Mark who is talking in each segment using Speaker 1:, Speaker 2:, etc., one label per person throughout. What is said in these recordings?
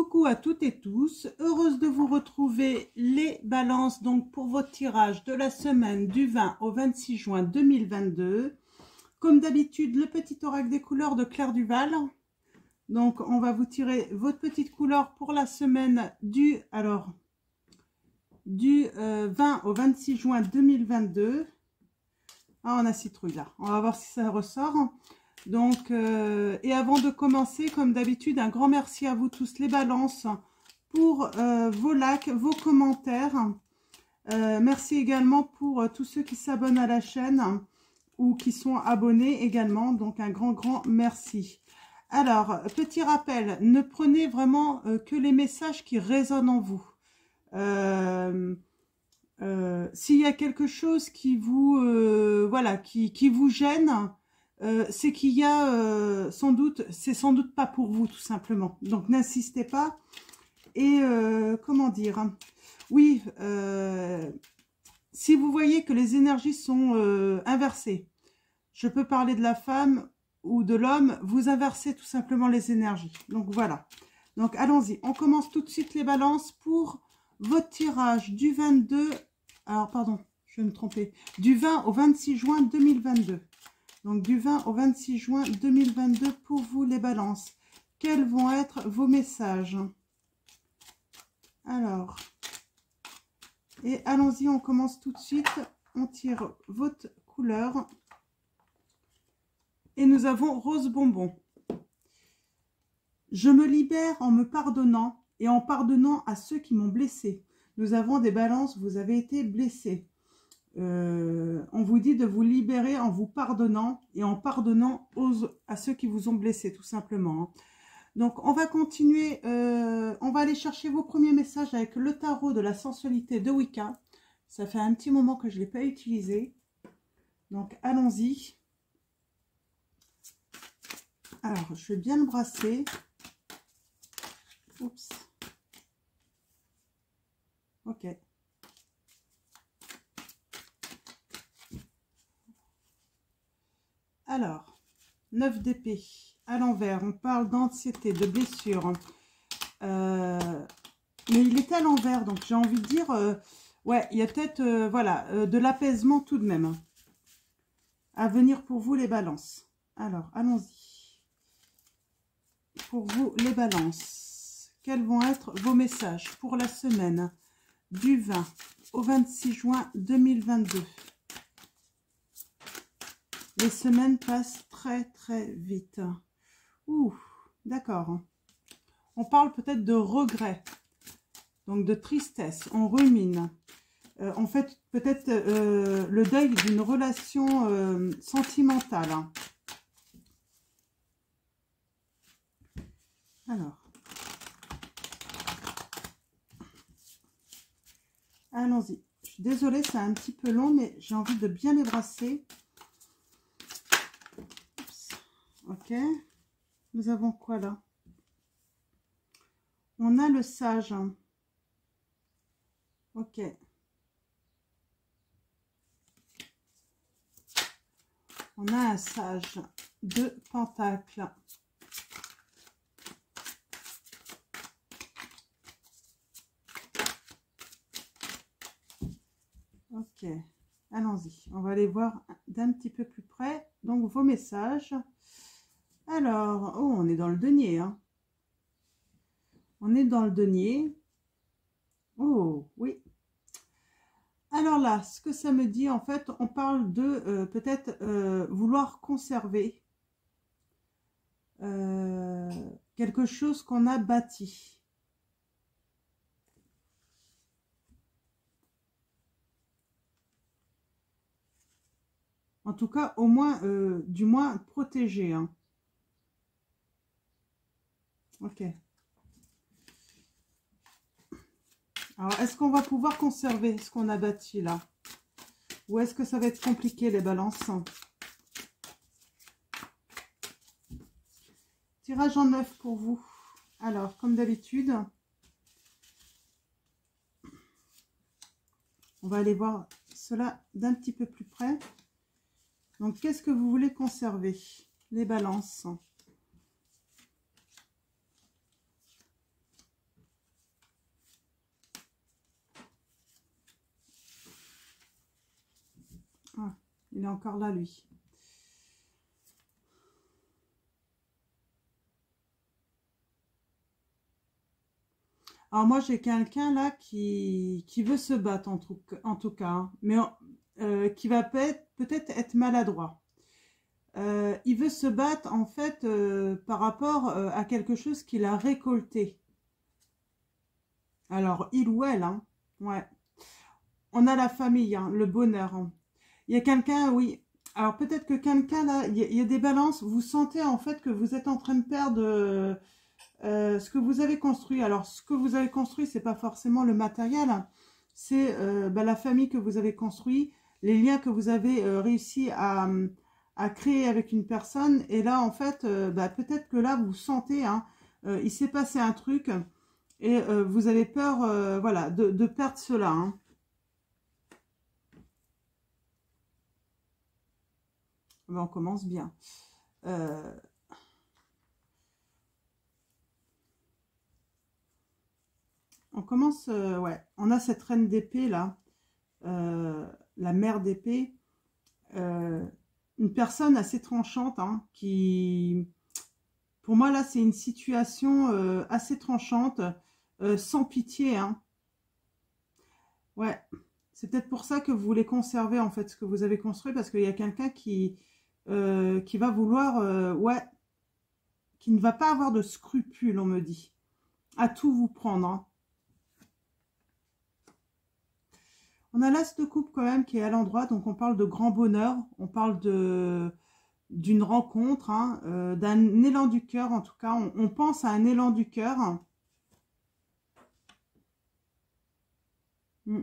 Speaker 1: Coucou à toutes et tous, heureuse de vous retrouver les balances donc pour votre tirage de la semaine du 20 au 26 juin 2022. Comme d'habitude, le petit oracle des couleurs de Claire Duval. Donc on va vous tirer votre petite couleur pour la semaine du 20 au 26 juin 2022. Ah, on a citrouille là, on va voir si ça ressort. Donc, et avant de commencer, comme d'habitude, un grand merci à vous tous les balances pour vos likes, vos commentaires. Merci également pour tous ceux qui s'abonnent à la chaîne ou qui sont abonnés également. Donc, un grand merci. Alors, petit rappel, ne prenez vraiment que les messages qui résonnent en vous. S'il y a quelque chose qui vous, voilà, qui vous gêne, c'est qu'il y a c'est sans doute pas pour vous tout simplement. Donc n'insistez pas. Et comment dire, oui, si vous voyez que les énergies sont inversées, je peux parler de la femme ou de l'homme, vous inversez tout simplement les énergies. Donc voilà. Donc allons-y, on commence tout de suite les balances pour votre tirage du 22, alors pardon, je vais me tromper, du 20 au 26 juin 2022. Donc, du 20 au 26 juin 2022 pour vous, les balances. Quels vont être vos messages? Alors, et allons-y, on commence tout de suite. On tire votre couleur. Et nous avons rose bonbon. Je me libère en me pardonnant et en pardonnant à ceux qui m'ont blessé. Nous avons des balances, vous avez été blessés. On vous dit de vous libérer en vous pardonnant et en pardonnant à ceux qui vous ont blessé, tout simplement. Donc, on va continuer. On va aller chercher vos premiers messages avec le tarot de la sensualité de Wicca. Ça fait un petit moment que je ne l'ai pas utilisé. Donc, allons-y. Alors, je vais bien le brasser. Oups. Ok. Alors, 9 d'épée à l'envers, on parle d'anxiété, de blessure. Mais il est à l'envers, donc j'ai envie de dire, ouais, il y a peut-être, voilà, de l'apaisement tout de même. À venir pour vous les balances. Alors, allons-y. Pour vous les balances, quels vont être vos messages pour la semaine du 20 au 26 juin 2022? Les semaines passent très vite. Ouh, d'accord. On parle peut-être de regret, donc de tristesse. On rumine. On fait peut-être le deuil d'une relation sentimentale. Alors, allons-y. Je suis désolée, c'est un petit peu long, mais j'ai envie de bien les brasser. Ok, nous avons quoi là? On a le sage. Ok. On a un sage de pentacle. Ok, allons-y. On va aller voir d'un petit peu plus près. Donc, vos messages. Alors, oh, on est dans le denier. Hein. On est dans le denier. Oh, oui. Alors là, ce que ça me dit, en fait, on parle de peut-être vouloir conserver quelque chose qu'on a bâti. En tout cas, au moins, du moins, protéger. Hein. Ok. Alors, est-ce qu'on va pouvoir conserver ce qu'on a bâti là? Ou est-ce que ça va être compliqué, les balances? Tirage en 9 pour vous. Alors, comme d'habitude, on va aller voir cela d'un petit peu plus près. Donc, qu'est-ce que vous voulez conserver? Les balances. il est encore là, lui. Alors moi, j'ai quelqu'un là qui veut se battre en tout cas, hein, mais qui va peut-être être maladroit. Il veut se battre en fait par rapport à quelque chose qu'il a récolté. Alors, il ou elle, hein, ouais. On a la famille, hein, le bonheur, hein. Il y a quelqu'un, oui. Alors peut-être que quelqu'un là, il y a des balances. Vous sentez en fait que vous êtes en train de perdre ce que vous avez construit. Alors ce que vous avez construit, c'est pas forcément le matériel, hein. C'est la famille que vous avez construit, les liens que vous avez réussi à créer avec une personne. Et là en fait, peut-être que là vous sentez, hein, il s'est passé un truc et vous avez peur, voilà, de perdre cela, hein. On commence bien. On commence, ouais. On a cette reine d'épée là, la mère d'épée, une personne assez tranchante, hein, qui, pour moi là, c'est une situation assez tranchante, sans pitié, hein. Ouais, c'est peut-être pour ça que vous voulez conserver en fait ce que vous avez construit, parce qu'il y a quelqu'un qui va vouloir, ouais, qui ne va pas avoir de scrupules, on me dit, à tout vous prendre, hein. On a l'as de coupe quand même qui est à l'endroit, donc on parle de grand bonheur, on parle d'une rencontre, hein, d'un élan du cœur, en tout cas, on pense à un élan du cœur. Mm.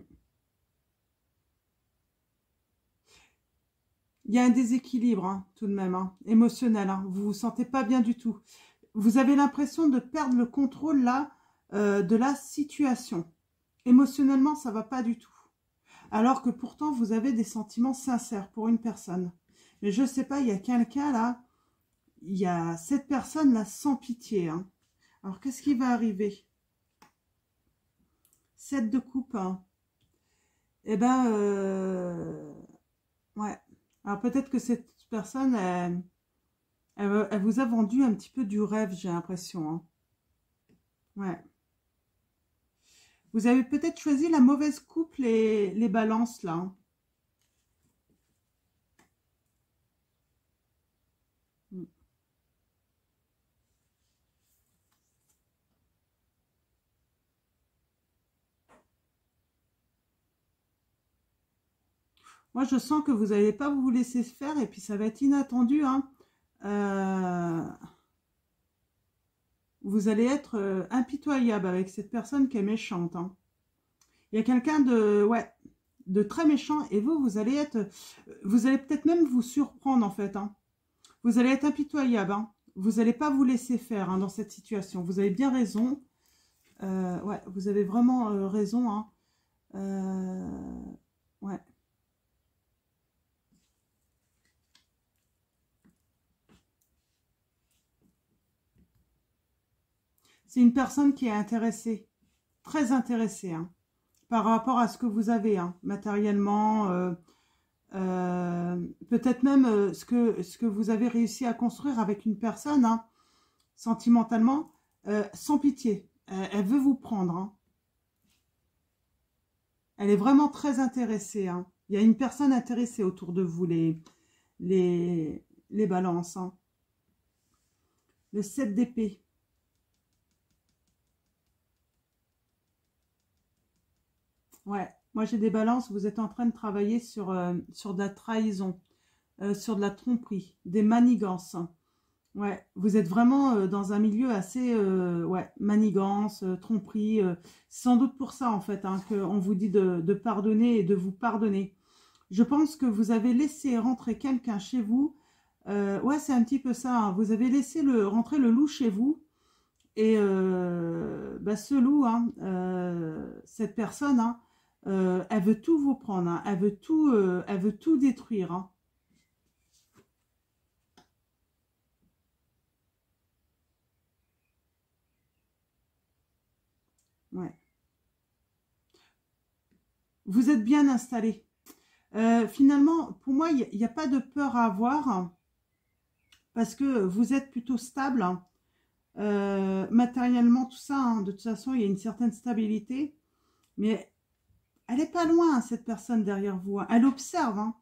Speaker 1: Il y a un déséquilibre, hein, tout de même, hein, émotionnel, hein. Vous vous sentez pas bien du tout. Vous avez l'impression de perdre le contrôle là de la situation. Émotionnellement, ça va pas du tout. Alors que pourtant, vous avez des sentiments sincères pour une personne. Mais je sais pas, il y a quelqu'un là, il y a cette personne là sans pitié, hein. Alors, qu'est-ce qui va arriver? 7 de coupe, hein. Eh ben, ouais. Alors, peut-être que cette personne, elle vous a vendu un petit peu du rêve, j'ai l'impression, hein. Ouais. Vous avez peut-être choisi la mauvaise coupe, les balances, là, hein. Mm. Moi, je sens que vous n'allez pas vous laisser faire et puis ça va être inattendu, hein. Euh, Vous allez être impitoyable avec cette personne qui est méchante, hein. Il y a quelqu'un de, ouais, de très méchant et vous allez être, vous allez peut-être même vous surprendre en fait, hein. Vous allez être impitoyable, hein. Vous n'allez pas vous laisser faire, hein, dans cette situation. Vous avez bien raison. Ouais, vous avez vraiment raison, hein. Ouais. C'est une personne qui est intéressée, très intéressée, hein, par rapport à ce que vous avez, hein, matériellement, peut-être même ce que vous avez réussi à construire avec une personne, hein, sentimentalement, sans pitié. Elle veut vous prendre, hein. Elle est vraiment très intéressée, hein. Il y a une personne intéressée autour de vous, les balances, hein. Le 7 d'épée. Ouais, moi j'ai des balances, vous êtes en train de travailler sur de la trahison, sur de la tromperie, des manigances, hein. Ouais, vous êtes vraiment dans un milieu assez, ouais, manigance, tromperie. C'est sans doute pour ça, en fait, hein, qu'on vous dit de pardonner et de vous pardonner. Je pense que vous avez laissé rentrer quelqu'un chez vous. Ouais, c'est un petit peu ça, hein. Vous avez laissé rentrer le loup chez vous. Et ce loup, hein, cette personne, hein, elle veut tout vous prendre, hein. Elle veut tout détruire, hein. Ouais. Vous êtes bien installé. Finalement, pour moi, il n'y a pas de peur à avoir parce que vous êtes plutôt stable, hein. Matériellement, tout ça, hein, de toute façon, il y a une certaine stabilité, mais elle n'est pas loin, cette personne derrière vous, hein. Elle observe, hein.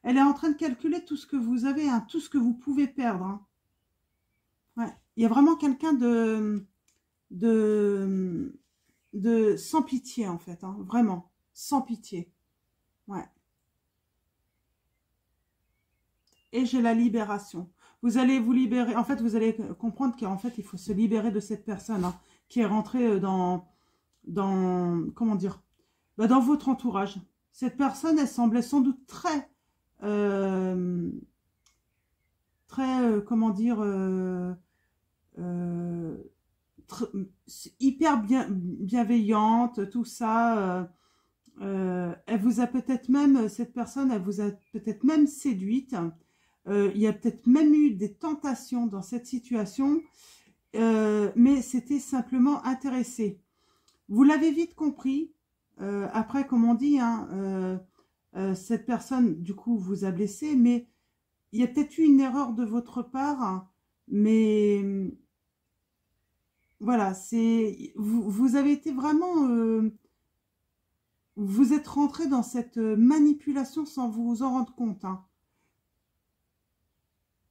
Speaker 1: Elle est en train de calculer tout ce que vous avez, hein, tout ce que vous pouvez perdre, hein. Ouais. Il y a vraiment quelqu'un de, sans pitié, en fait, hein, vraiment, sans pitié. Ouais. Et j'ai la libération. Vous allez vous libérer, en fait, vous allez comprendre qu'en fait, il faut se libérer de cette personne, hein, qui est rentrée comment dire, bah, dans votre entourage. Cette personne, elle semblait sans doute euh, comment dire, euh, hyper bienveillante, tout ça. Elle vous a peut-être même, cette personne, elle vous a peut-être même séduite. Il y a peut-être même eu des tentations dans cette situation, mais c'était simplement intéressé. Vous l'avez vite compris. Après, comme on dit, hein, cette personne, du coup, vous a blessé, mais il y a peut-être eu une erreur de votre part, hein, mais voilà, vous avez été vraiment, vous êtes rentré dans cette manipulation sans vous en rendre compte, hein.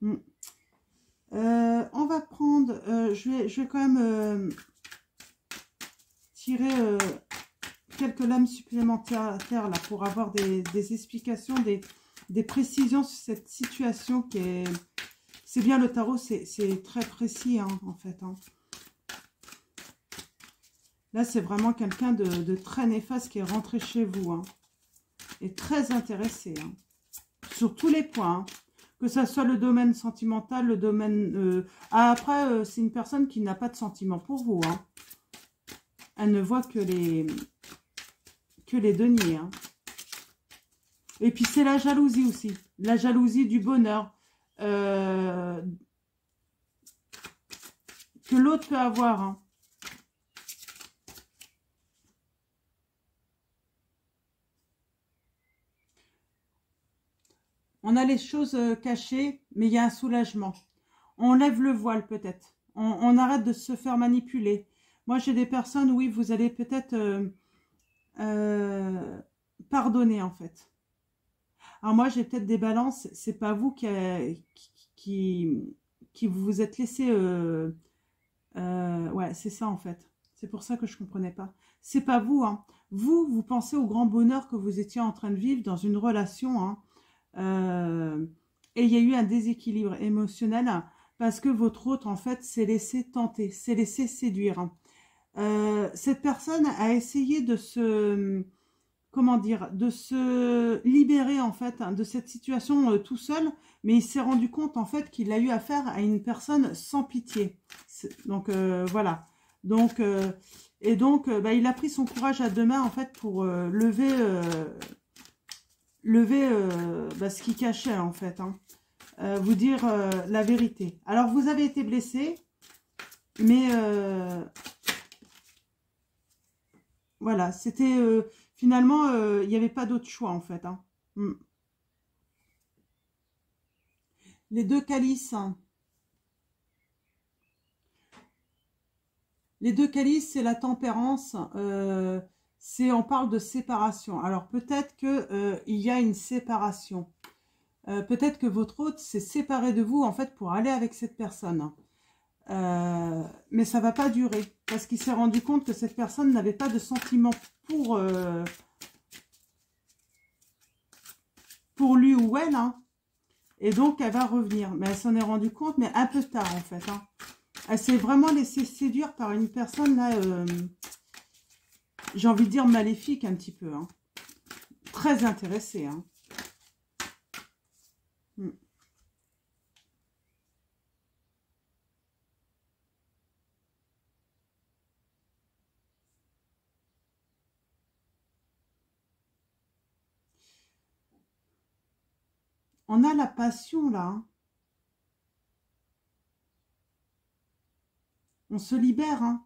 Speaker 1: Mm. On va prendre, je vais quand même tirer quelques lames supplémentaires là pour avoir des explications, des précisions sur cette situation qui est... C'est bien, le tarot, c'est très précis, hein, en fait, hein. Là, c'est vraiment quelqu'un de très néfaste qui est rentré chez vous, hein, et très intéressé, hein, sur tous les points, hein. Que ça soit le domaine sentimental, le domaine... après, c'est une personne qui n'a pas de sentiments pour vous, hein. Elle ne voit que les deniers, hein. Et puis, c'est la jalousie aussi. La jalousie du bonheur que l'autre peut avoir, hein. On a les choses cachées, mais il y a un soulagement. On lève le voile peut-être. On arrête de se faire manipuler. Moi, j'ai des personnes, oui, vous allez peut-être pardonner, en fait. Alors moi, j'ai peut-être des balances. C'est pas vous qui vous êtes laissé... ouais, c'est ça, en fait. C'est pour ça que je comprenais pas. C'est pas vous, hein. Vous pensez au grand bonheur que vous étiez en train de vivre dans une relation, hein. Et il y a eu un déséquilibre émotionnel parce que votre hôte, en fait, s'est laissé tenter, s'est laissé séduire, hein. Cette personne a essayé de se, comment dire, de se libérer, en fait, hein, de cette situation tout seul, mais il s'est rendu compte, en fait, qu'il a eu affaire à une personne sans pitié. Donc, voilà. Donc, et donc, bah, il a pris son courage à deux mains, en fait, pour lever bah, ce qui cachait, en fait, hein. Vous dire la vérité. Alors, vous avez été blessé, mais voilà, c'était finalement, il n'y avait pas d'autre choix, en fait, hein. Mm. Les deux calices, hein. Les deux calices, c'est la tempérance. On parle de séparation. Alors, peut-être qu'il y a une séparation. Peut-être que votre hôte s'est séparé de vous, en fait, pour aller avec cette personne. Mais ça va pas durer, parce qu'il s'est rendu compte que cette personne n'avait pas de sentiment pour lui ou elle, hein. Et donc, elle va revenir. Mais elle s'en est rendue compte, mais un peu tard, en fait, hein. Elle s'est vraiment laissée séduire par une personne, là, j'ai envie de dire maléfique, un petit peu, hein. Très intéressée, hein. Mm. On a la passion, là, hein. On se libère, hein.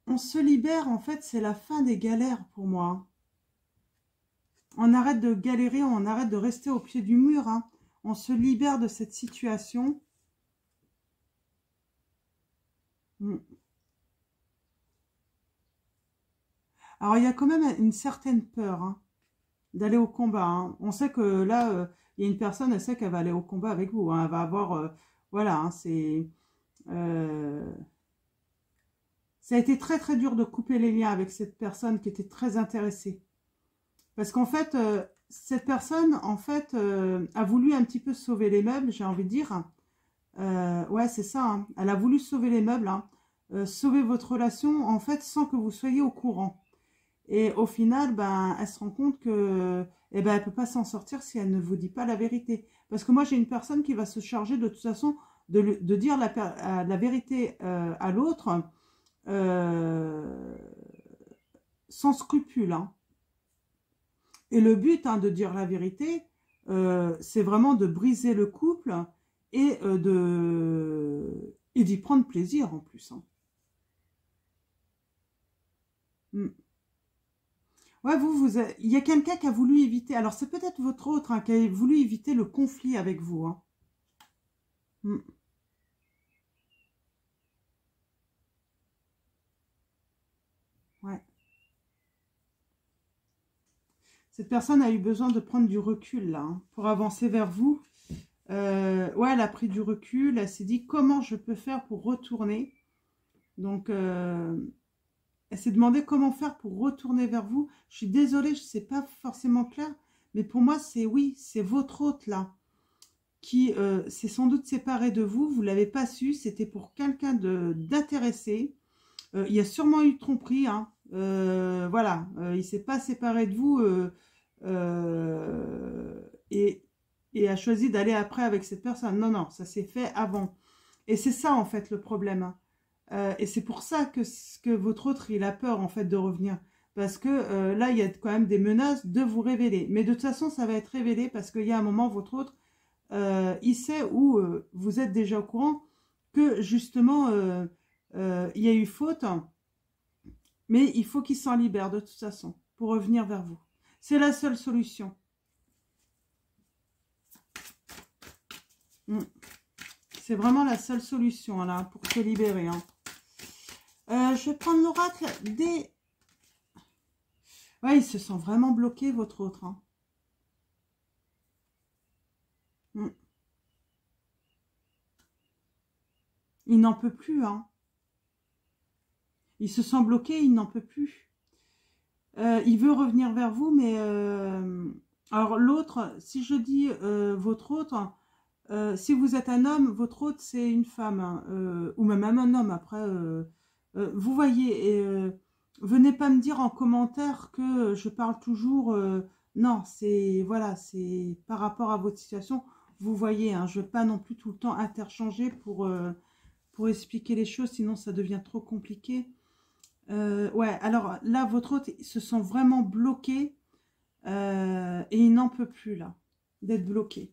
Speaker 1: On se libère, en fait, c'est la fin des galères pour moi. on arrête de galérer, on arrête de rester au pied du mur. Hein. On se libère de cette situation. Alors, il y a quand même une certaine peur hein, d'aller au combat. Hein. On sait que là, il y a une personne, elle sait qu'elle va aller au combat avec vous. Hein. Elle va avoir... voilà, hein, c'est... ça a été très très dur de couper les liens avec cette personne qui était très intéressée. Parce qu'en fait, cette personne, en fait, a voulu un petit peu sauver les meubles, j'ai envie de dire. Ouais, c'est ça. Hein. Elle a voulu sauver les meubles, hein. Sauver votre relation, en fait, sans que vous soyez au courant. Et au final, ben, elle se rend compte que, eh ben, elle peut pas s'en sortir si elle ne vous dit pas la vérité. Parce que moi, j'ai une personne qui va se charger de toute façon de dire la vérité à l'autre sans scrupule. Hein. Et le but hein, de dire la vérité, c'est vraiment de briser le couple et d'y prendre plaisir en plus. Hein. Ouais, il y a quelqu'un qui a voulu éviter, alors c'est peut-être votre autre hein, qui a voulu éviter le conflit avec vous. Hein. Ouais. Cette personne a eu besoin de prendre du recul là, hein, pour avancer vers vous. Ouais, elle a pris du recul, elle s'est dit comment je peux faire pour retourner. Donc, elle s'est demandé comment faire pour retourner vers vous. Je suis désolée, je ne sais pas forcément clair, mais pour moi, c'est oui, c'est votre hôte là, qui s'est sans doute séparé de vous. Vous ne l'avez pas su, c'était pour quelqu'un d'intéressé. Il y a sûrement eu tromperie, hein. Voilà, il ne s'est pas séparé de vous et a choisi d'aller après avec cette personne. Non, non, ça s'est fait avant. Et c'est ça en fait le problème. Hein. Et c'est pour ça que votre autre, il a peur en fait de revenir. Parce que là, il y a quand même des menaces de vous révéler. Mais de toute façon, ça va être révélé parce qu'il y a un moment, votre autre, il sait où vous êtes déjà au courant que justement, il y a eu faute. Mais il faut qu'il s'en libère de toute façon pour revenir vers vous. C'est la seule solution. C'est vraiment la seule solution là pour se libérer. Hein. Je vais prendre l'oracle des... Ouais, il se sent vraiment bloqué, votre autre. Hein. Il n'en peut plus. Hein. Il se sent bloqué, il n'en peut plus. Il veut revenir vers vous, mais... alors l'autre, si je dis votre autre... si vous êtes un homme, votre autre c'est une femme, hein, ou même un homme après. Vous voyez, et venez pas me dire en commentaire que je parle toujours. Non, c'est voilà, c'est par rapport à votre situation. Vous voyez, hein, je ne vais pas non plus tout le temps interchanger pour expliquer les choses, sinon ça devient trop compliqué. Ouais, alors là, votre autre se sent vraiment bloqué et il n'en peut plus là d'être bloqué.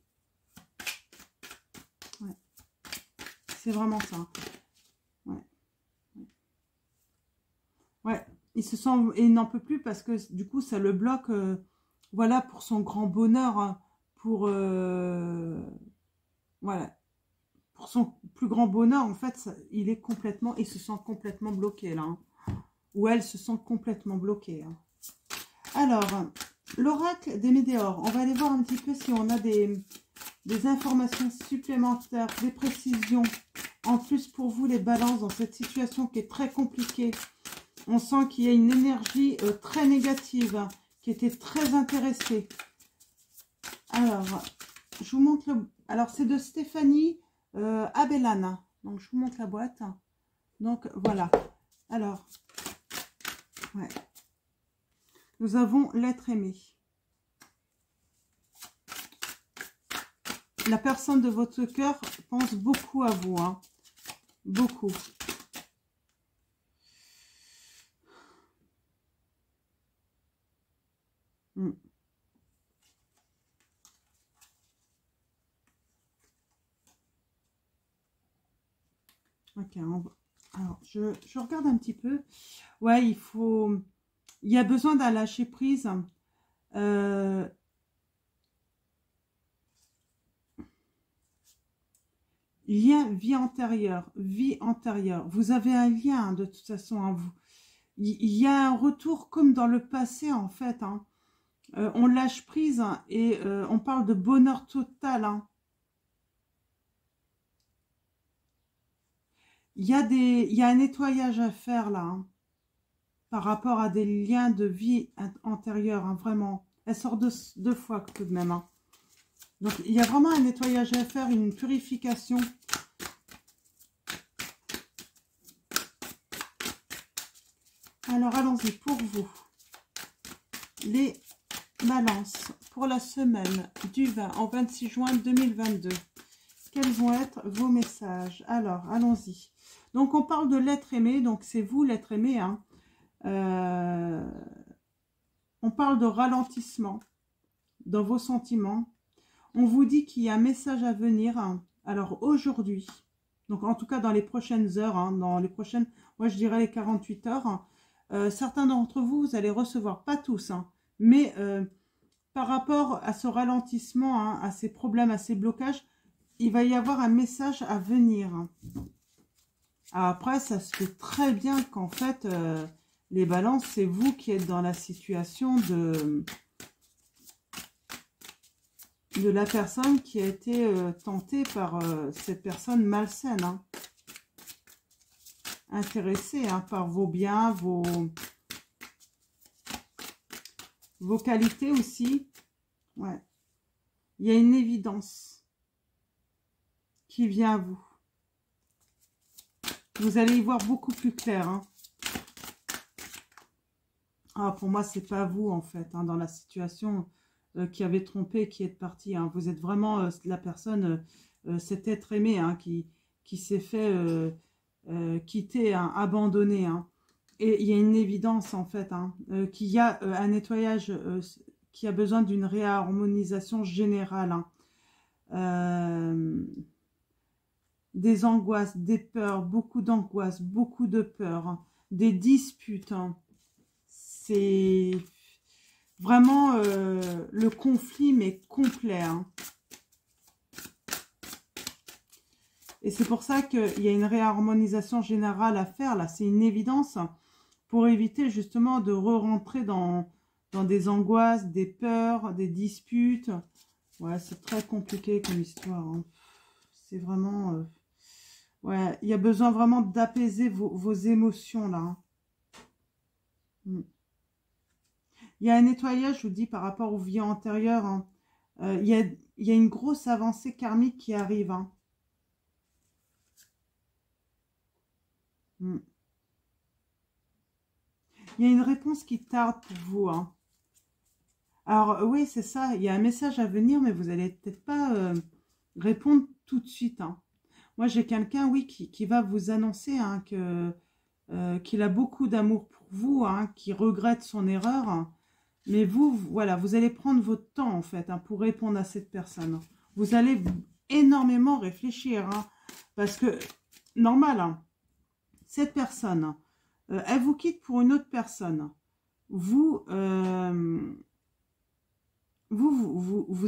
Speaker 1: C'est vraiment ça. Ouais. Ouais. Il se sent et il n'en peut plus parce que du coup ça le bloque. Voilà pour son grand bonheur, hein, pour voilà pour son plus grand bonheur en fait, il se sent complètement bloqué là. Hein. Ou elle se sent complètement bloquée. Hein. Alors l'oracle des météores. On va aller voir un petit peu si on a des informations supplémentaires, des précisions. En plus, pour vous, les balances, dans cette situation qui est très compliquée, on sent qu'il y a une énergie très négative, hein, qui était très intéressée. Alors, je vous montre le... Alors, c'est de Stéphanie Abellan. Donc, je vous montre la boîte. Donc, voilà. Alors, ouais. Nous avons l'être aimé. La personne de votre cœur pense beaucoup à vous, hein. Beaucoup. Ok, alors je regarde un petit peu. Ouais, il y a besoin d'un lâcher prise. Euh, lien vie antérieure, vie antérieure. Vous avez un lien de toute façon en vous. Il y a un retour comme dans le passé en fait. Hein. On lâche prise hein, et on parle de bonheur total. Hein. Il y a un nettoyage à faire là. Hein, par rapport à des liens de vie antérieure. Hein, vraiment. Elle sort deux fois tout de même. Hein. Donc il y a vraiment un nettoyage à faire, une purification. Alors allons-y pour vous. Les balances pour la semaine du 20 au 26 juin 2022. Quels vont être vos messages? Alors allons-y. Donc on parle de l'être aimé, donc c'est vous l'être aimé. Hein. On parle de ralentissement dans vos sentiments. On vous dit qu'il y a un message à venir. Hein. Alors aujourd'hui, donc en tout cas dans les prochaines heures, hein, dans les prochaines, moi je dirais les 48 heures, hein, certains d'entre vous, vous allez recevoir, pas tous, hein, mais par rapport à ce ralentissement, hein, à ces problèmes, à ces blocages, il va y avoir un message à venir. Hein. Après, ça se fait très bien qu'en fait, les balances, c'est vous qui êtes dans la situation de la personne qui a été tentée par cette personne malsaine. Hein. Intéressée hein, par vos biens, vos qualités aussi. Ouais. Il y a une évidence qui vient à vous. Vous allez y voir beaucoup plus clair. Hein. Ah, pour moi, c'est pas vous, en fait, hein, dans la situation qui avait trompé, qui est parti. Hein. Vous êtes vraiment la personne, cet être aimé, hein, qui s'est fait quitter, hein, abandonner. Hein. Et il y a une évidence, en fait, hein, qu'il y a un nettoyage qui a besoin d'une réharmonisation générale. Hein. Des angoisses, des peurs, beaucoup d'angoisses, beaucoup de peurs, hein, des disputes. Hein. C'est vraiment le conflit, mais complet. Hein. Et c'est pour ça qu'il y a une réharmonisation générale à faire. Là, c'est une évidence pour éviter justement de re-rentrer dans des angoisses, des peurs, des disputes. Ouais, c'est très compliqué comme histoire. Hein. C'est vraiment... ouais, il y a besoin vraiment d'apaiser vos émotions, là. Hein. Il y a un nettoyage, je vous dis, par rapport aux vies antérieures. Hein. Il y a une grosse avancée karmique qui arrive. Hein. Il y a une réponse qui tarde pour vous. Hein. Alors, oui, c'est ça. Il y a un message à venir, mais vous n'allez peut-être pas répondre tout de suite. Hein. Moi, j'ai quelqu'un, oui, qui va vous annoncer hein, qu'il a beaucoup d'amour pour vous, hein, qui regrette son erreur. Hein. Mais vous, voilà, vous allez prendre votre temps, en fait, hein, pour répondre à cette personne. Vous allez énormément réfléchir, hein, parce que, normal, hein, cette personne, elle vous quitte pour une autre personne. Vous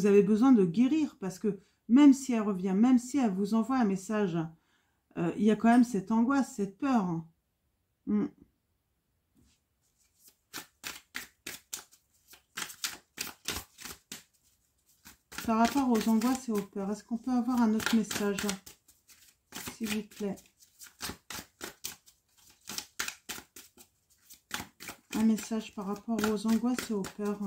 Speaker 1: avez besoin de guérir, parce que même si elle revient, même si elle vous envoie un message, il y a quand même cette angoisse, cette peur. Hein. Par rapport aux angoisses et aux peurs, est-ce qu'on peut avoir un autre message, s'il vous plaît? Un message par rapport aux angoisses et aux peurs.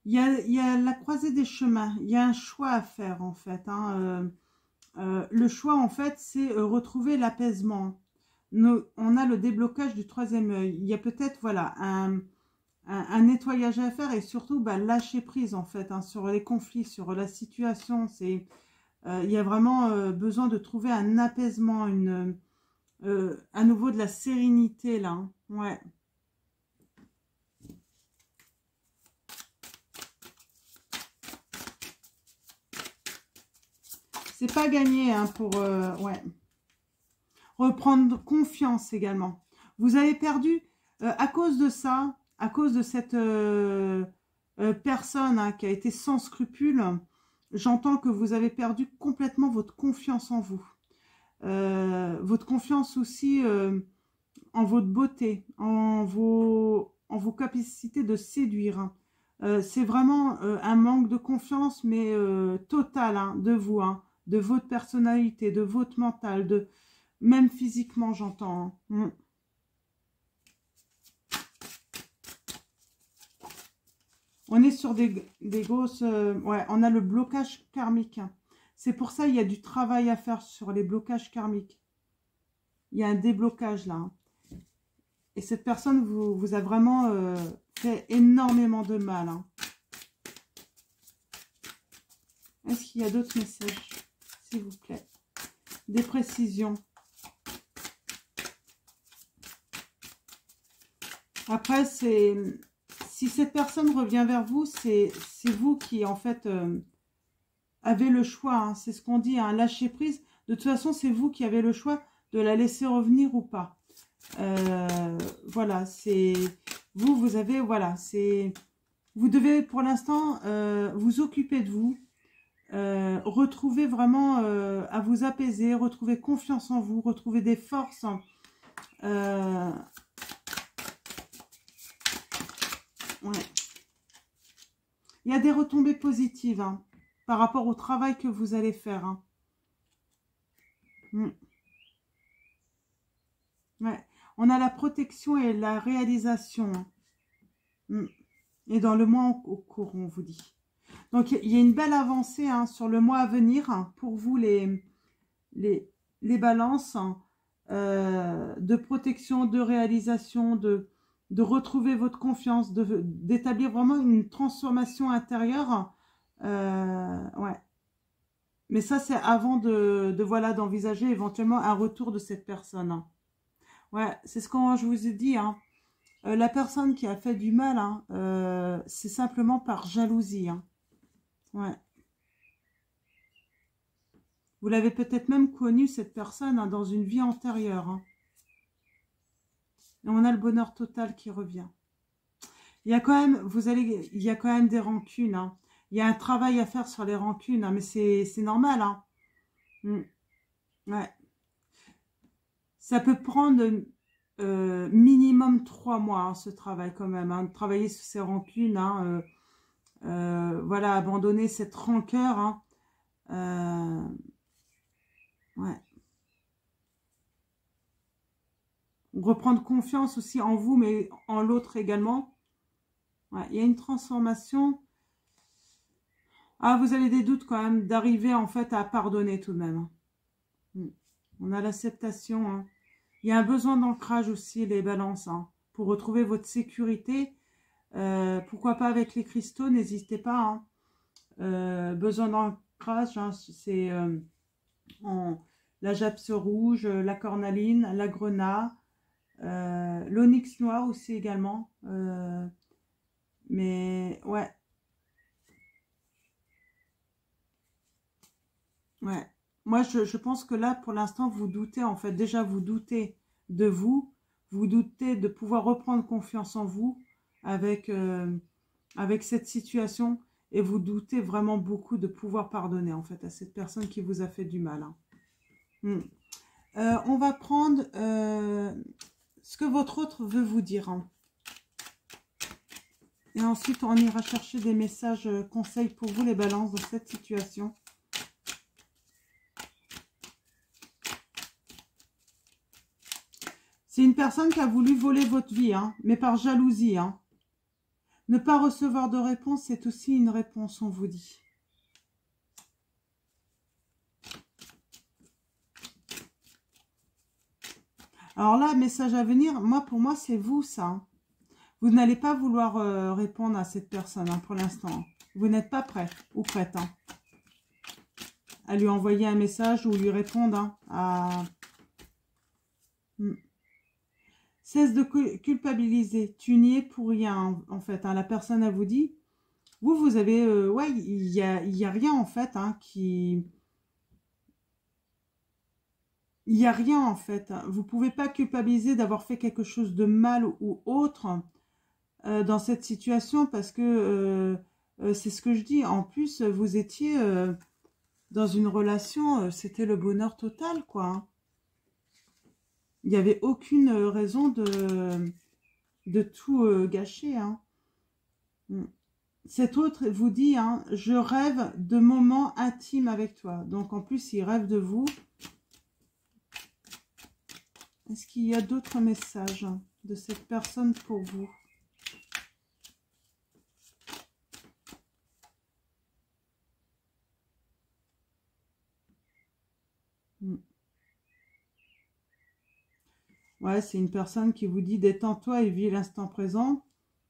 Speaker 1: Il y a la croisée des chemins. Il y a un choix à faire, en fait. Hein. Le choix, en fait, c'est retrouver l'apaisement. On a le déblocage du troisième œil. Il y a peut-être, voilà, un nettoyage à faire et surtout bah, lâcher prise, en fait, hein, sur les conflits, sur la situation. Il y a vraiment besoin de trouver un apaisement, à nouveau de la sérénité, là. Hein. Ouais. C'est pas gagné hein, pour... ouais. Reprendre confiance également. Vous avez perdu, à cause de ça, à cause de cette personne hein, qui a été sans scrupule, j'entends que vous avez perdu complètement votre confiance en vous. Votre confiance aussi en votre beauté, en vos capacités de séduire. Hein. C'est vraiment un manque de confiance, mais total hein, de vous, hein, de votre personnalité, de votre mental, même physiquement, j'entends. Hein. On est sur des grosses... ouais, on a le blocage karmique. Hein. C'est pour ça qu'il y a du travail à faire sur les blocages karmiques. Il y a un déblocage là. Hein. Et cette personne vous a vraiment fait énormément de mal. Hein. Est-ce qu'il y a d'autres messages, s'il vous plaît? Des précisions. Après, si cette personne revient vers vous, c'est vous qui, en fait, avez le choix. Hein. C'est ce qu'on dit, hein, lâcher prise. De toute façon, c'est vous qui avez le choix de la laisser revenir ou pas. Voilà, c'est vous avez, voilà, c'est vous devez pour l'instant vous occuper de vous, retrouver vraiment à vous apaiser, retrouver confiance en vous, retrouver des forces. Ouais. Il y a des retombées positives hein, par rapport au travail que vous allez faire. Hein. Ouais. On a la protection et la réalisation. Hein. Et dans le mois au cours, on vous dit. Donc, il y a une belle avancée hein, sur le mois à venir hein, pour vous, les balances hein, de protection, de réalisation, de retrouver votre confiance, d'établir vraiment une transformation intérieure. Ouais. Mais ça, c'est avant voilà, d'envisager éventuellement un retour de cette personne. Hein. Ouais, c'est ce que je vous ai dit. Hein. La personne qui a fait du mal, hein, c'est simplement par jalousie. Hein. Ouais. Vous l'avez peut-être même connue, cette personne, hein, dans une vie antérieure. Hein. Et on a le bonheur total qui revient. Il y a quand même, il y a quand même des rancunes. Hein. Il y a un travail à faire sur les rancunes, hein, mais c'est normal. Hein. Ouais. Ça peut prendre minimum 3 mois, hein, ce travail quand même. Hein, de travailler sur ces rancunes. Hein, voilà, abandonner cette rancœur. Hein, ouais. Reprendre confiance aussi en vous, mais en l'autre également. Ouais, il y a une transformation. Ah, vous avez des doutes quand même d'arriver en fait à pardonner tout de même. On a l'acceptation. Hein. Il y a un besoin d'ancrage aussi, les balances, hein, pour retrouver votre sécurité. Pourquoi pas avec les cristaux, n'hésitez pas. Hein. Besoin d'ancrage, hein, c'est la japse rouge, la cornaline, la grenat, l'onyx noir aussi également. Mais ouais. Ouais. Moi, je pense que là, pour l'instant, vous doutez, en fait. Déjà, vous doutez de vous. Vous doutez de pouvoir reprendre confiance en vous avec, avec cette situation. Et vous doutez vraiment beaucoup de pouvoir pardonner, en fait, à cette personne qui vous a fait du mal. Hein. On va prendre ce que votre autre veut vous dire. Hein. Et ensuite, on ira chercher des messages conseils pour vous, les balances, dans cette situation. C'est une personne qui a voulu voler votre vie, hein, mais par jalousie. Hein. Ne pas recevoir de réponse, c'est aussi une réponse, on vous dit. Alors là, message à venir, pour moi, c'est vous, ça. Hein. Vous n'allez pas vouloir répondre à cette personne, hein, pour l'instant. Vous n'êtes pas prêt ou prête hein, à lui envoyer un message ou lui répondre. Hein, à... Cesse de culpabiliser. Tu n'y es pour rien, en fait. Hein. La personne, elle vous dit, vous avez... ouais, il y a rien, en fait, hein, qui il n'y a rien en fait. Vous ne pouvez pas culpabiliser d'avoir fait quelque chose de mal ou autre dans cette situation parce que c'est ce que je dis. En plus, vous étiez dans une relation, c'était le bonheur total, quoi. Hein. Il n'y avait aucune raison de tout gâcher. Hein. Cet autre vous dit, hein, je rêve de moments intimes avec toi. Donc en plus, il rêve de vous. Est-ce qu'il y a d'autres messages de cette personne pour vous? Ouais, c'est une personne qui vous dit détends-toi et vis l'instant présent.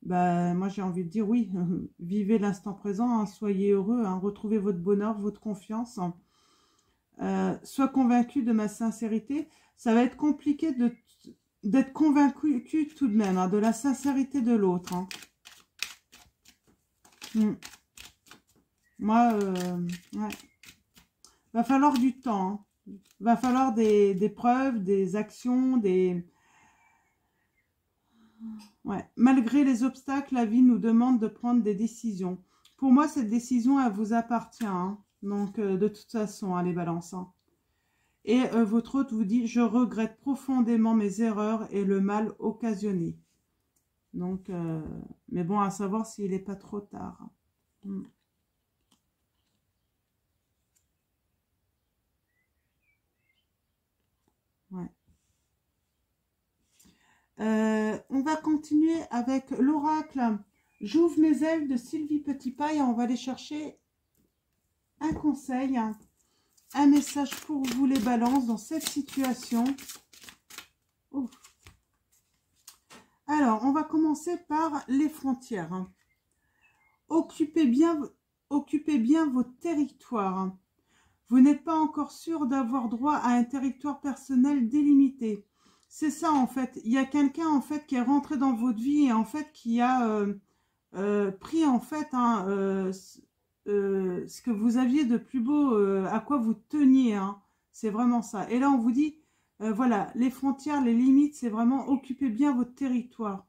Speaker 1: Ben, moi, j'ai envie de dire oui, vivez l'instant présent, hein, soyez heureux, hein, retrouvez votre bonheur, votre confiance. Sois convaincu de ma sincérité. Ça va être compliqué d'être convaincu tout de même, hein, de la sincérité de l'autre. Hein. Moi, ouais. Va falloir du temps. Hein. Va falloir des preuves, des actions, des... Ouais. Malgré les obstacles, la vie nous demande de prendre des décisions. Pour moi, cette décision, elle vous appartient. Hein. Donc, de toute façon, hein, les balances. Hein. Et votre hôte vous dit, je regrette profondément mes erreurs et le mal occasionné. Donc, mais bon, à savoir s'il n'est pas trop tard. Ouais. On va continuer avec l'oracle. J'ouvre mes ailes de Sylvie Petitpaille. On va aller chercher un conseil, un message pour vous les balances dans cette situation. Oh. Alors, on va commencer par les frontières. Occupez bien votre territoire. Vous n'êtes pas encore sûr d'avoir droit à un territoire personnel délimité. C'est ça en fait. Il y a quelqu'un en fait qui est rentré dans votre vie et en fait qui a pris en fait ce que vous aviez de plus beau, à quoi vous teniez. Hein. C'est vraiment ça. Et là on vous dit, voilà, les frontières, les limites, c'est vraiment occupez bien votre territoire.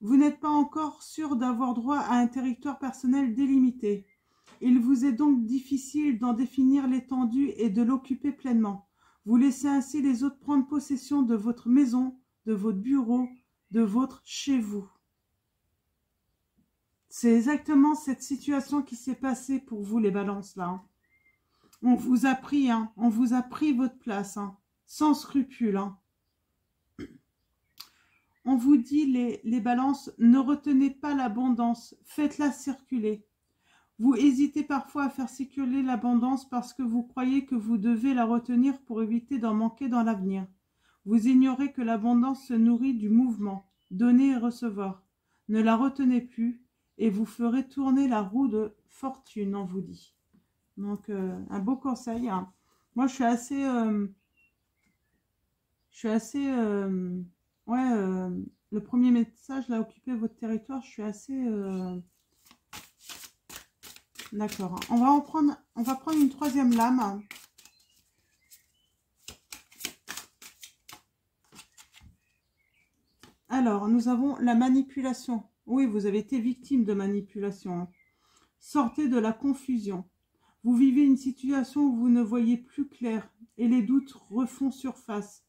Speaker 1: Vous n'êtes pas encore sûr d'avoir droit à un territoire personnel délimité. Il vous est donc difficile d'en définir l'étendue et de l'occuper pleinement. Vous laissez ainsi les autres prendre possession de votre maison, de votre bureau, de votre chez vous. C'est exactement cette situation qui s'est passée pour vous, les balances, là. Hein. On vous a pris, hein, on vous a pris votre place, hein, sans scrupule. Hein. On vous dit, les balances, ne retenez pas l'abondance, faites-la circuler. Vous hésitez parfois à faire circuler l'abondance parce que vous croyez que vous devez la retenir pour éviter d'en manquer dans l'avenir. Vous ignorez que l'abondance se nourrit du mouvement, donner et recevoir. Ne la retenez plus et vous ferez tourner la roue de fortune, on vous dit. Donc, un beau conseil. Hein. Moi, je suis assez... ouais, le premier message, là, occupez votre territoire, je suis assez... D'accord. On va prendre une troisième lame. Alors, nous avons la manipulation. Oui, vous avez été victime de manipulation. Sortez de la confusion. Vous vivez une situation où vous ne voyez plus clair et les doutes refont surface.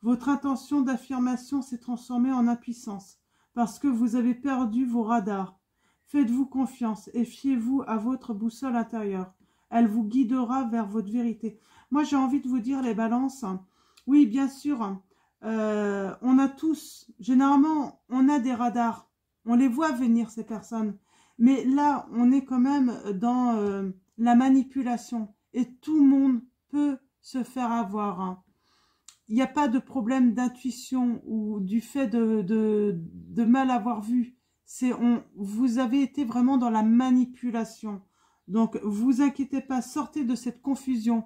Speaker 1: Votre intention d'affirmation s'est transformée en impuissance parce que vous avez perdu vos radars. Faites-vous confiance et fiez-vous à votre boussole intérieure. Elle vous guidera vers votre vérité. Moi, j'ai envie de vous dire, les balances, oui, bien sûr, on a tous, généralement, on a des radars. On les voit venir, ces personnes. Mais là, on est quand même dans la manipulation. Et tout le monde peut se faire avoir. Hein. Il n'y a pas de problème d'intuition ou du fait de mal avoir vu. Vous avez été vraiment dans la manipulation. Donc, vous inquiétez pas, sortez de cette confusion.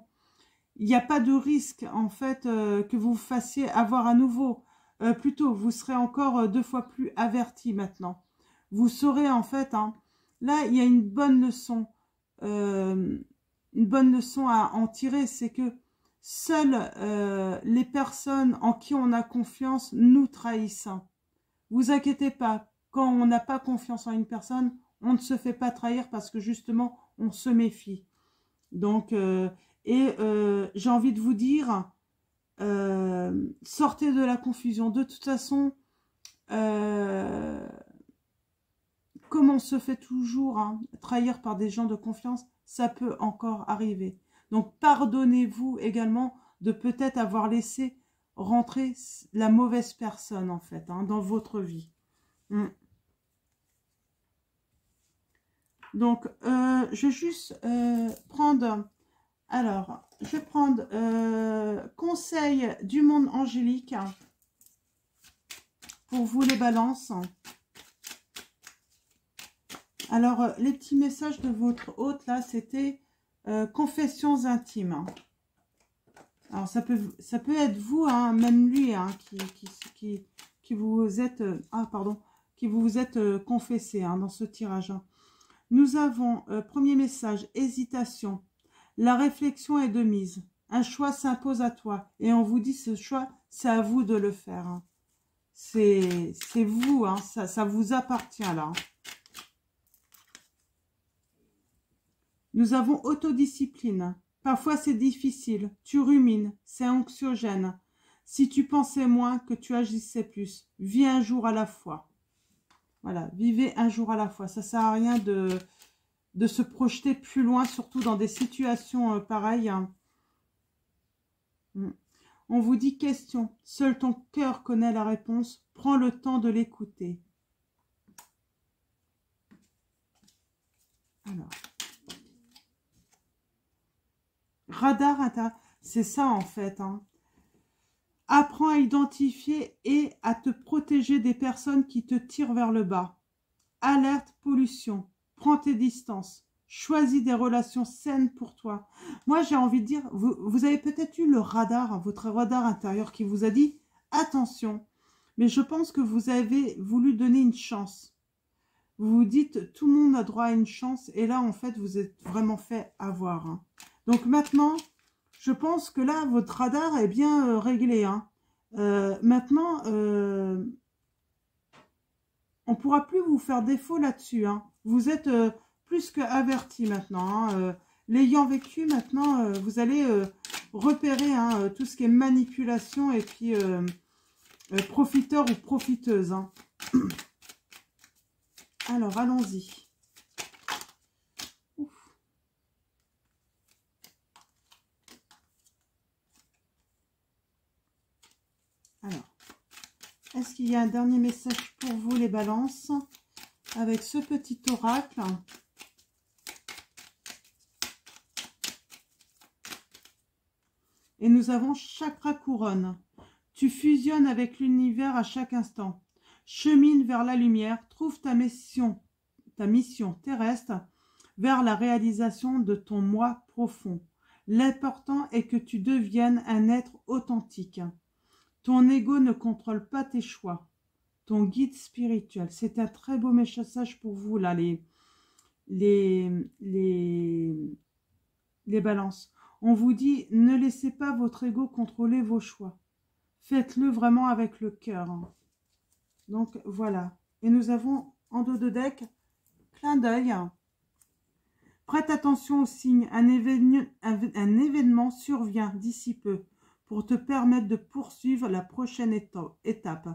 Speaker 1: Il n'y a pas de risque, en fait, que vous fassiez avoir à nouveau. Plutôt, vous serez encore 2 fois plus averti maintenant. Vous saurez, en fait, hein, là, il y a une bonne leçon à en tirer. C'est que Seules les personnes en qui on a confiance nous trahissent. Vous inquiétez pas, quand on n'a pas confiance en une personne, on ne se fait pas trahir parce que justement, on se méfie. Donc, j'ai envie de vous dire, sortez de la confusion. De toute façon, comme on se fait toujours trahir par des gens de confiance, ça peut encore arriver. Donc, pardonnez-vous également de peut-être avoir laissé rentrer la mauvaise personne, en fait, dans votre vie. Donc, je vais juste prendre... Alors, je vais prendre conseil du monde angélique pour vous les balances. Alors, les petits messages de votre hôte, là, c'était confessions intimes. Alors, ça peut être vous, même lui, qui vous êtes... qui vous êtes confessé dans ce tirage. Nous avons, premier message, hésitation. La réflexion est de mise. Un choix s'impose à toi. Et on vous dit, ce choix, c'est à vous de le faire. C'est vous, ça vous appartient là. Nous avons autodiscipline. Parfois, c'est difficile. Tu rumines. C'est anxiogène. Si tu pensais moins, que tu agissais plus. Vis un jour à la fois. Voilà, vivez un jour à la fois. Ça ne sert à rien de se projeter plus loin, surtout dans des situations pareilles. On vous dit question. Seul ton cœur connaît la réponse. Prends le temps de l'écouter. Alors. Radar intérieur. C'est ça en fait. Apprends à identifier et à te protéger des personnes qui te tirent vers le bas. Alerte pollution. Prends tes distances. Choisis des relations saines pour toi. Moi, j'ai envie de dire, vous avez peut-être eu le radar, votre radar intérieur qui vous a dit « Attention ». Mais je pense que vous avez voulu donner une chance. Vous vous dites « Tout le monde a droit à une chance » et là, en fait, vous êtes vraiment fait avoir. Donc maintenant, je pense que là, votre radar est bien réglé. Maintenant, on ne pourra plus vous faire défaut là-dessus. Vous êtes plus qu'averti maintenant. L'ayant vécu, maintenant, vous allez repérer tout ce qui est manipulation et puis profiteur ou profiteuse. Alors, allons-y. Alors, est-ce qu'il y a un dernier message pour vous, les balances, avec ce petit oracle? Et nous avons chakra couronne. Tu fusionnes avec l'univers à chaque instant. Chemine vers la lumière, trouve ta mission terrestre vers la réalisation de ton moi profond. L'important est que tu deviennes un être authentique. Ton ego ne contrôle pas tes choix. Ton guide spirituel. C'est un très beau message pour vous, là, les balances. On vous dit, ne laissez pas votre ego contrôler vos choix. Faites-le vraiment avec le cœur. Donc, voilà. Et nous avons, en dos de deck, clin d'œil. Prête attention aux signes. Un événement survient d'ici peu pour te permettre de poursuivre la prochaine étape.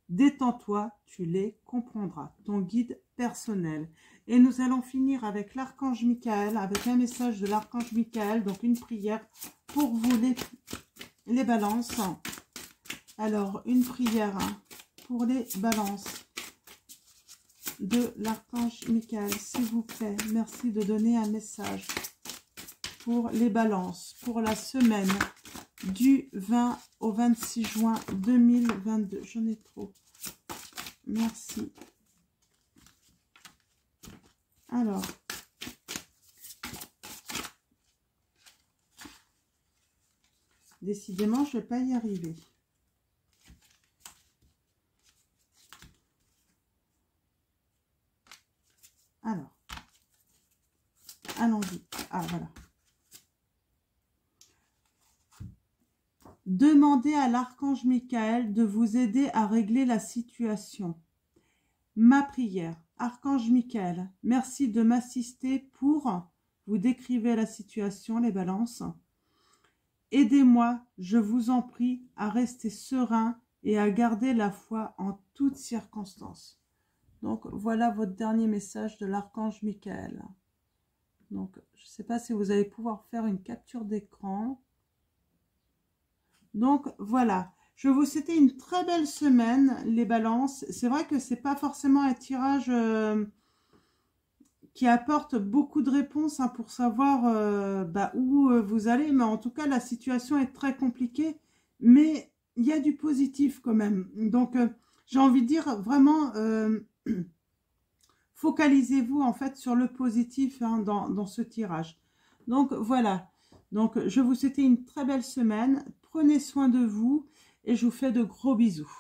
Speaker 1: Détends-toi, tu les comprendras. Ton guide personnel. Et nous allons finir avec l'archange Michael, avec un message de l'archange Michael, donc une prière pour vous les balances. Alors, une prière pour les balances de l'archange Michael, s'il vous plaît. Merci de donner un message pour les balances, pour la semaine du 20 au 26 juin 2022. J'en ai trop. Merci. Alors, décidément, je ne vais pas y arriver. Alors, allons-y. Ah, voilà. Demandez à l'archange Michael de vous aider à régler la situation. Ma prière. Archange Michael, merci de m'assister pour... Vous décrivez la situation, les balances. Aidez-moi, je vous en prie, à rester serein et à garder la foi en toutes circonstances. Donc, voilà votre dernier message de l'archange Michael. Donc, je ne sais pas si vous allez pouvoir faire une capture d'écran. Donc, voilà. Je vous souhaite une très belle semaine, les balances. C'est vrai que ce n'est pas forcément un tirage qui apporte beaucoup de réponses hein, pour savoir où vous allez. Mais en tout cas, la situation est très compliquée. Mais il y a du positif quand même. Donc, j'ai envie de dire vraiment... focalisez-vous en fait sur le positif hein, dans ce tirage. Donc voilà, donc je vous souhaite une très belle semaine, prenez soin de vous et je vous fais de gros bisous.